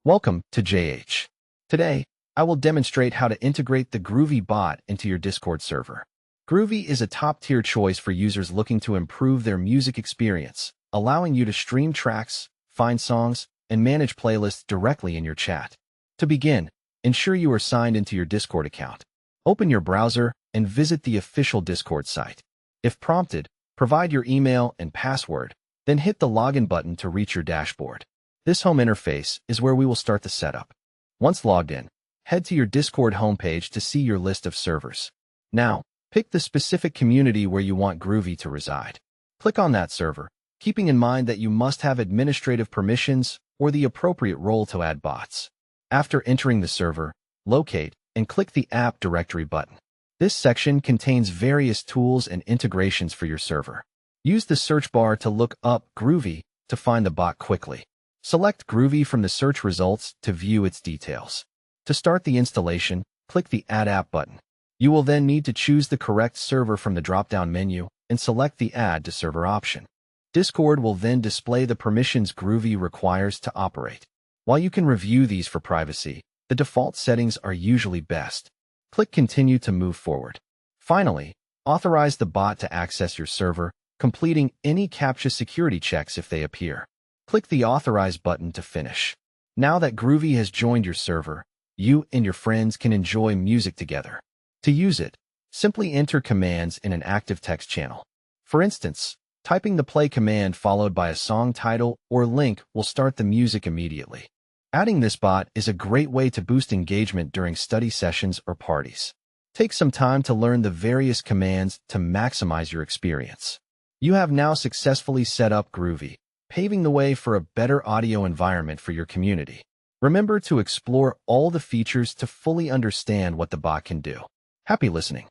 Welcome to JH. Today, I will demonstrate how to integrate the Groovy bot into your Discord server. Groovy is a top-tier choice for users looking to improve their music experience, allowing you to stream tracks, find songs, and manage playlists directly in your chat. To begin, ensure you are signed into your Discord account. Open your browser and visit the official Discord site. If prompted, provide your email and password, then hit the login button to reach your dashboard. This home interface is where we will start the setup. Once logged in, head to your Discord homepage to see your list of servers. Now, pick the specific community where you want Groovy to reside. Click on that server, keeping in mind that you must have administrative permissions or the appropriate role to add bots. After entering the server, locate and click the App Directory button. This section contains various tools and integrations for your server. Use the search bar to look up Groovy to find the bot quickly. Select Groovy from the search results to view its details. To start the installation, click the Add App button. You will then need to choose the correct server from the drop-down menu and select the Add to Server option. Discord will then display the permissions Groovy requires to operate. While you can review these for privacy, the default settings are usually best. Click Continue to move forward. Finally, authorize the bot to access your server, completing any CAPTCHA security checks if they appear. Click the Authorize button to finish. Now that Groovy has joined your server, you and your friends can enjoy music together. To use it, simply enter commands in an active text channel. For instance, typing the play command followed by a song title or link will start the music immediately. Adding this bot is a great way to boost engagement during study sessions or parties. Take some time to learn the various commands to maximize your experience. You have now successfully set up Groovy, paving the way for a better audio environment for your community. Remember to explore all the features to fully understand what the bot can do. Happy listening.